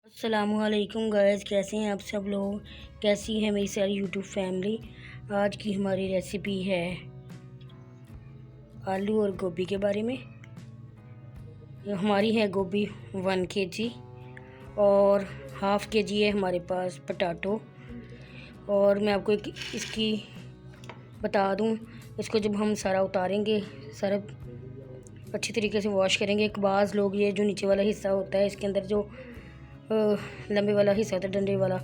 अस्सलामुअलैकुम गाइस, कैसे हैं आप सब लोग। कैसी है मेरी सारी यूट्यूब फैमिली। आज की हमारी रेसिपी है आलू और गोभी के बारे में। हमारी है गोभी 1 kg और हाफ़ kg है हमारे पास पटाटो। और मैं आपको इसकी बता दूं, इसको जब हम सारा उतारेंगे, सारा अच्छी तरीके से वॉश करेंगे। एक बाज़ लोग ये जो नीचे वाला हिस्सा होता है, इसके अंदर जो लंबे वाला हिस्सा होता है डंडे वाला,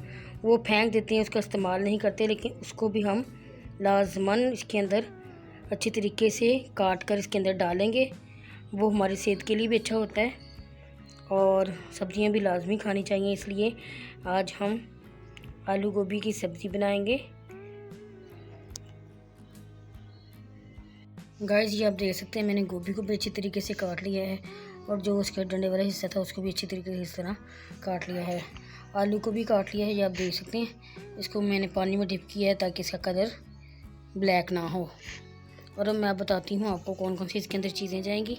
वो फेंक देते हैं, उसका इस्तेमाल नहीं करते। लेकिन उसको भी हम लाजमन इसके अंदर अच्छी तरीके से काट कर इसके अंदर डालेंगे। वो हमारी सेहत के लिए भी अच्छा होता है और सब्ज़ियां भी लाजमी खानी चाहिए। इसलिए आज हम आलू गोभी की सब्ज़ी बनाएंगे। गाइस, ये आप देख सकते हैं, मैंने गोभी को भी अच्छी तरीके से काट लिया है और जो उसके डंडे वाला हिस्सा था उसको भी अच्छी तरीके से इस तरह काट लिया है। आलू को भी काट लिया है, ये आप देख सकते हैं। इसको मैंने पानी में डिप किया है ताकि इसका कलर ब्लैक ना हो। और अब मैं बताती हूँ आपको कौन कौन सी इसके अंदर चीज़ें जाएंगी।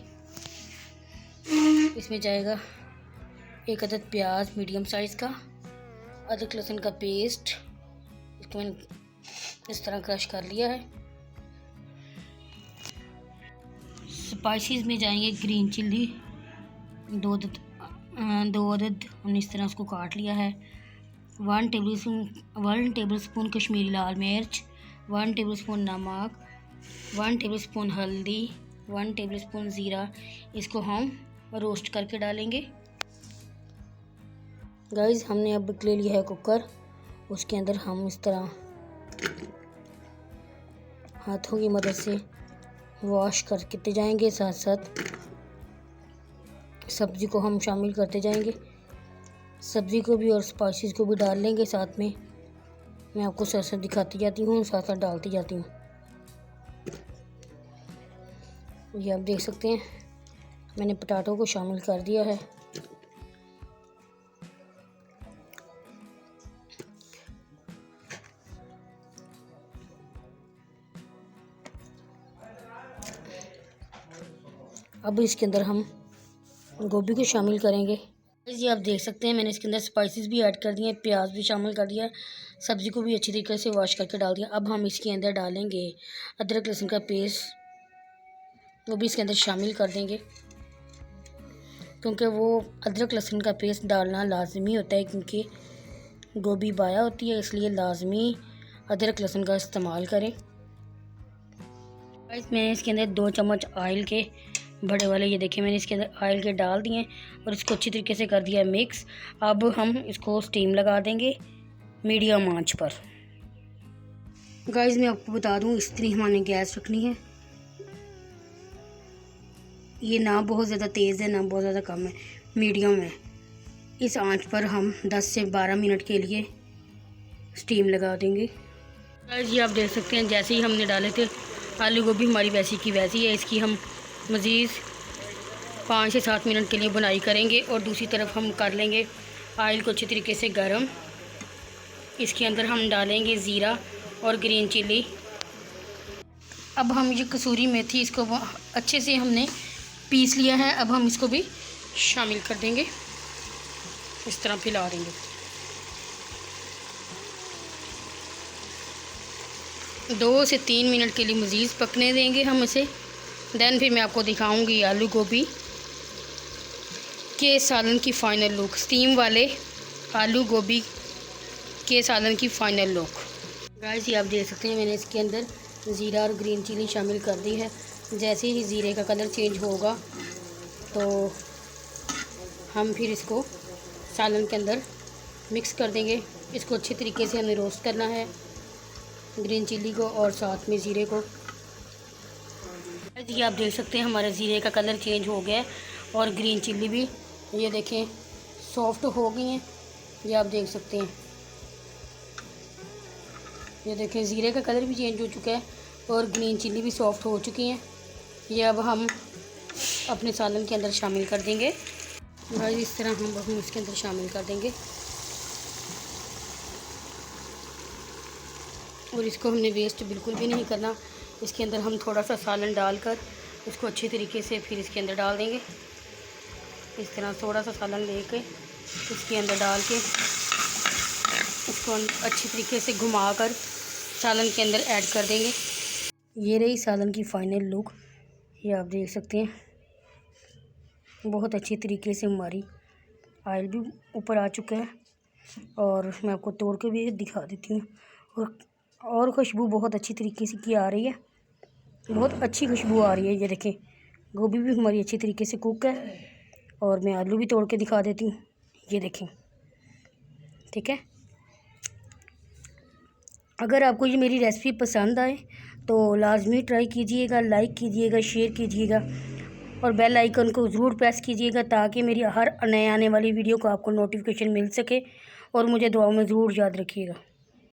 इसमें जाएगा 1 अदद प्याज मीडियम साइज़ का, अदरक लहसुन का पेस्ट, इसको मैंने इस तरह क्रश कर लिया है। स्पाइसेस में जाएंगे ग्रीन चिल्ली 2 अदद हमने इस तरह उसको काट लिया है। 1 टेबलस्पून कश्मीरी लाल मिर्च, 1 टेबलस्पून नमक, 1 टेबलस्पून हल्दी, 1 टेबलस्पून ज़ीरा। इसको हम रोस्ट करके डालेंगे। गाइस, हमने अब ले लिया है कुकर। उसके अंदर हम इस तरह हाथों की मदद से वॉश करते जाएंगे, साथ साथ सब्ज़ी को हम शामिल करते जाएंगे। सब्ज़ी को भी और स्पाइसेस को भी डाल लेंगे साथ में। मैं आपको साथ साथ दिखाती जाती हूँ, साथ साथ डालती जाती हूँ। ये आप देख सकते हैं, मैंने पटाटो को शामिल कर दिया है। अब इसके अंदर हम गोभी को शामिल करेंगे। ये आप देख सकते हैं, मैंने इसके अंदर स्पाइसेस भी ऐड कर दिए, प्याज भी शामिल कर दिया, सब्ज़ी को भी अच्छी तरीके से वॉश करके डाल दिया। अब हम इसके अंदर डालेंगे अदरक लहसुन का पेस्ट, वो भी इसके अंदर शामिल कर देंगे, क्योंकि वो अदरक लहसुन का पेस्ट डालना लाजमी होता है, क्योंकि गोभी बाया होती है, इसलिए लाजमी अदरक लहसुन का इस्तेमाल करें। मैंने इसके अंदर 2 चम्मच ऑयल के बड़े वाले, ये देखिए, मैंने इसके अंदर ऑयल के डाल दिए और इसको अच्छी तरीके से कर दिया मिक्स। अब हम इसको स्टीम लगा देंगे मीडियम आंच पर। गाइस, मैं आपको बता दूं, इस तरह हमारे गैस रखनी है। ये ना बहुत ज़्यादा तेज़ है ना बहुत ज़्यादा कम है, मीडियम है। इस आंच पर हम 10 से 12 मिनट के लिए स्टीम लगा देंगे। गाइस, ये आप देख सकते हैं, जैसे ही हमने डाले थे आलू गोभी हमारी वैसी की वैसी है। इसकी हम मज़ीद 5 से 7 मिनट के लिए बुनाई करेंगे और दूसरी तरफ हम कर लेंगे ऑयल को अच्छी तरीके से गर्म। इसके अंदर हम डालेंगे ज़ीरा और ग्रीन चिल्ली। अब हम ये कसूरी मेथी, इसको अच्छे से हमने पीस लिया है, अब हम इसको भी शामिल कर देंगे, इस तरह फैला देंगे। 2 से 3 मिनट के लिए मज़ीद पकने देंगे हम इसे। देन फिर मैं आपको दिखाऊंगी आलू गोभी के सालन की फ़ाइनल लुक, स्टीम वाले आलू गोभी के सालन की फ़ाइनल लुक। गाइस, ये आप देख सकते हैं, मैंने इसके अंदर ज़ीरा और ग्रीन चिली शामिल कर दी है। जैसे ही ज़ीरे का कलर चेंज होगा तो हम फिर इसको सालन के अंदर मिक्स कर देंगे। इसको अच्छी तरीके से हमें रोस्ट करना है, ग्रीन चिली को और साथ में ज़ीरे को। ये आप देख सकते हैं, हमारे ज़ीरे का कलर चेंज हो गया है और ग्रीन चिल्ली भी, ये देखें, सॉफ्ट हो गई हैं। ये आप देख सकते हैं, ये देखें, ज़ीरे का कलर भी चेंज हो चुका है और ग्रीन चिल्ली भी सॉफ्ट हो चुकी हैं। ये अब हम अपने सालन के अंदर शामिल कर देंगे। इस तरह हम इसके अंदर शामिल कर देंगे और इसको हमने वेस्ट बिल्कुल भी नहीं करना। इसके अंदर हम थोड़ा सा सालन डालकर उसको अच्छी तरीके से फिर इसके अंदर डाल देंगे। इस तरह थोड़ा सा सालन लेके इसके अंदर डाल के इसको अच्छी तरीके से घुमाकर सालन के अंदर ऐड कर देंगे। ये रही सालन की फ़ाइनल लुक, ये आप देख सकते हैं। बहुत अच्छी तरीके से हमारी ऑयल भी ऊपर आ चुका है और मैं आपको तोड़ के भी दिखा देती हूँ। और खुशबू बहुत अच्छी तरीके से की आ रही है, बहुत अच्छी खुशबू आ रही है। ये देखें, गोभी भी हमारी अच्छी तरीके से कुक है और मैं आलू भी तोड़ के दिखा देती हूँ। ये देखें, ठीक है। अगर आपको ये मेरी रेसिपी पसंद आए तो लाजमी ट्राई कीजिएगा, लाइक कीजिएगा, शेयर कीजिएगा और बेल आइकन को ज़रूर प्रेस कीजिएगा ताकि मेरी हर नए आने वाली वीडियो को आपको नोटिफिकेशन मिल सके। और मुझे दुआओं में ज़रूर याद रखिएगा।